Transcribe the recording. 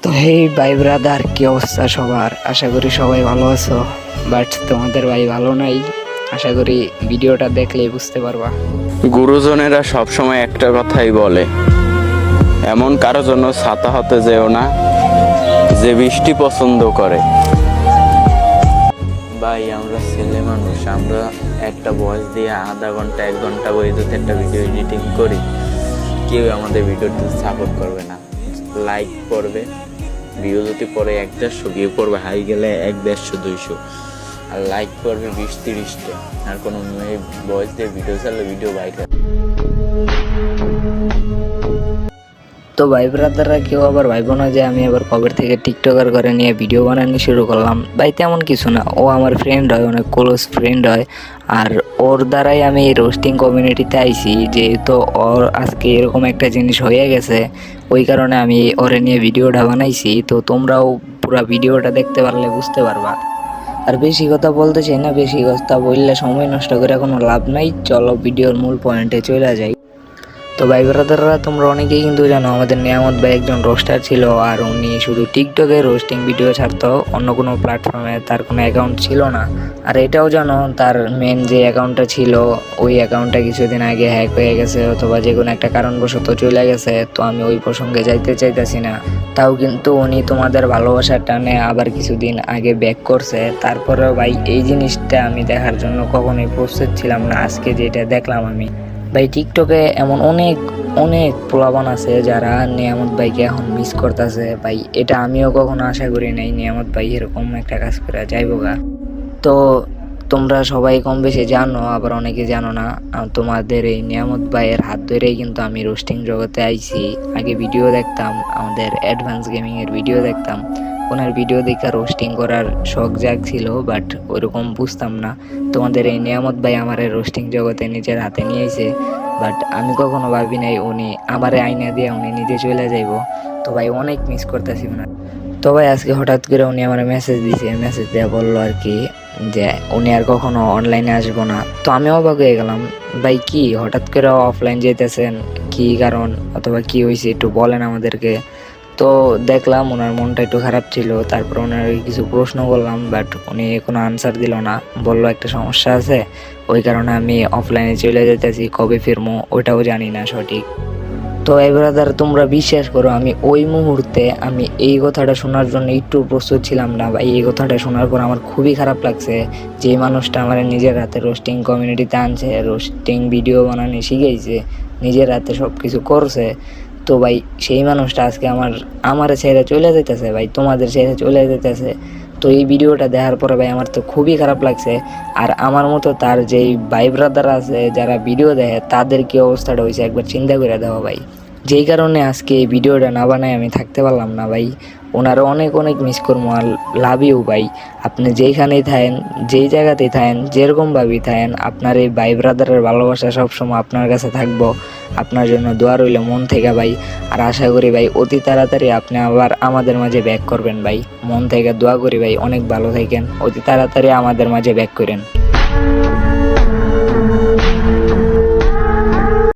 তো হেই ভাই ব্রাদার, কি অবস্থা সবার? আশা করি সবাই ভালো আছো। বাট তোমাদের ভাই ভালো নাই। আশা করি ভিডিওটা দেখলেই বুঝতে পারবা। গুরুজনেরা সবসময় একটা কথাই বলে, এমন কারো জন্য ছাতা হতে যেও না যে বৃষ্টি পছন্দ করে। ভাই আমরা ছেলে মানুষ, আমরা একটা ভয়েস দিয়ে আধা ঘন্টা 1 ঘন্টা বইতে একটা ভিডিও এডিটিং করি, কেউ আমাদের ভিডিওতে সাপোর্ট করবে না, লাইক করবে, ভিউ যদি পরে 1-150 ভিউ করবে, হাই গেলে 100-150-200, আর লাইক করবে 20-30টা, আর কোনো মেয়ে ভয়েস দিয়ে ভিডিও চালে ভিডিও বাইরে। তো ভাই ব্রাদাররা কেউ আবার ভাইবো না যে আমি আবার কবে থেকে টিকটকার করে নিয়ে ভিডিও বানানো শুরু করলাম। ভাই তেমন কিছু না, ও আমার ফ্রেন্ড হয়, অনেক ক্লোজ ফ্রেন্ড হয়। আর ওর দ্বারাই আমি এই রোস্টিং কমিউনিটিতে আইছি, যেহেতু ওর আজকে এরকম একটা জিনিস হয়ে গেছে, ওই কারণে আমি ওরে নিয়ে ভিডিওটা বানাইছি। তো তোমরাও পুরো ভিডিওটা দেখতে পারলে বুঝতে পারবা। আর বেশি কথা বলতে চাই না, বেশি কথা বললে সময় নষ্ট করে কোনো লাভ নাই। চলো ভিডিওর মূল পয়েন্টে চলে যাই। তো ভাই ব্রাদাররা, তোমরা অনেকেই কিন্তু জানো আমাদের নিয়ামত ভাই একজন রোস্টার ছিল, আর উনি শুধু টিকটকে রোস্টিং ভিডিও ছাড়তো, অন্য কোনো প্ল্যাটফর্মে তার কোনো অ্যাকাউন্ট ছিল না। আর এটাও জানো তার মেন যে অ্যাকাউন্টটা ছিল, ওই অ্যাকাউন্টটা কিছুদিন আগে হ্যাক হয়ে গেছে, অথবা যে কোনো একটা কারণবশত চলে গেছে। তো আমি ওই প্রসঙ্গে যাইতে চাইতেছি না। তাও কিন্তু উনি তোমাদের ভালোবাসার টানে আবার কিছুদিন আগে ব্যাক করছে। তারপরেও ভাই এই জিনিসটা আমি দেখার জন্য কখনোই প্রস্তুত ছিলাম না। আজকে যেটা দেখলাম আমি, ভাই টিকটকে এমন অনেক অনেক পোলাপান আছে যারা নিয়ামত ভাইকে এখন মিস করতেছে। ভাই এটা আমিও কখনো আশা করি নাই নিয়ামত ভাই এরকম একটা কাজ করে যাইবো গা। তো তোমরা সবাই কম বেশি জানো, আবার অনেকে জানো না। তোমাদের এই নিয়ামত ভাইয়ের হাত ধরেই কিন্তু আমি রোস্টিং জগতে আইছি। আগে ভিডিও দেখতাম, আমাদের অ্যাডভান্স গেমিংয়ের ভিডিও দেখতাম। ওনার ভিডিও দেখে রোস্টিং করার শখ জাগছিল, বাট ওইরকম বুঝতাম না। তোমাদের এই নিয়ামত ভাই আমার রোস্টিং জগতে নিজের হাতে নিয়েছে, বাট আমি কখনো ভাবি নাই উনি আমারে আইনা দিয়ে উনি নিজে চলে যাইব। তো ভাই অনেক মিস করতেছি ওনার। তো ভাই আজকে হঠাৎ করে উনি আমার মেসেজ দিয়েছে, মেসেজ দেওয়া বললো আর কি যে উনি আর কখনো অনলাইনে আসবো না। তো আমি অবাক হয়ে গেলাম, ভাই কি হঠাৎ করে অফলাইন যেতেছেন, কি কারণ অথবা কি হয়েছে একটু বলেন আমাদেরকে। তো দেখলাম ওনার মনটা একটু খারাপ ছিল। তারপর ওনার কিছু প্রশ্ন করলাম, বাট উনি কোনো আনসার দিল না। বললো একটা সমস্যা আছে, ওই কারণে আমি অফলাইনে চলে যেতেছি, কবে ফিরবো ওইটাও জানি না সঠিক। তো এই ব্রাদার তোমরা বিশ্বাস করো, আমি ওই মুহূর্তে আমি এই কথাটা শোনার জন্য একটু প্রস্তুত ছিলাম না ভাই। এই কথাটা শোনার পর আমার খুবই খারাপ লাগছে। যে মানুষটা আমার নিজের হাতে রোস্টিং কমিউনিটিতে আনছে, রোস্টিং ভিডিও বানানো শিখেছে, নিজের হাতে সব কিছু করছে, তো ভাই সেই মানুষটা আজকে আমার ছেড়ে চলে যেতেছে ভাই, তোমাদের ছেড়ে চলে যেতেছে। তো এই ভিডিওটা দেখার পরে ভাই আমার তো খুবই খারাপ লাগছে। আর আমার মতো তার যেই ভাই ব্রাদার আছে যারা ভিডিও দেখে, তাদের কি অবস্থাটা হয়েছে একবার চিন্তা করে দেওয়া ভাই। যেই কারণে আজকে এই ভিডিওটা না বানায় আমি থাকতে পারলাম না ভাই। ওনারা অনেক অনেক মিস করবো, আর লাভ ইউ ভাই। আপনি যেইখানেই থাকেন, যেই জায়গাতেই থাকেন, যেরকমভাবেই থাকেন, আপনার এই ভাই ব্রাদারের ভালোবাসা সবসময় আপনার কাছে থাকবো। আপনার জন্য দোয়া রইল মন থেকে ভাই। আর আশা করি ভাই অতি তাড়াতাড়ি আপনি আবার আমাদের মাঝে ব্যাক করবেন ভাই। মন থেকে দোয়া করি ভাই, অনেক ভালো থাকেন, অতি তাড়াতাড়ি আমাদের মাঝে ব্যাক করেন।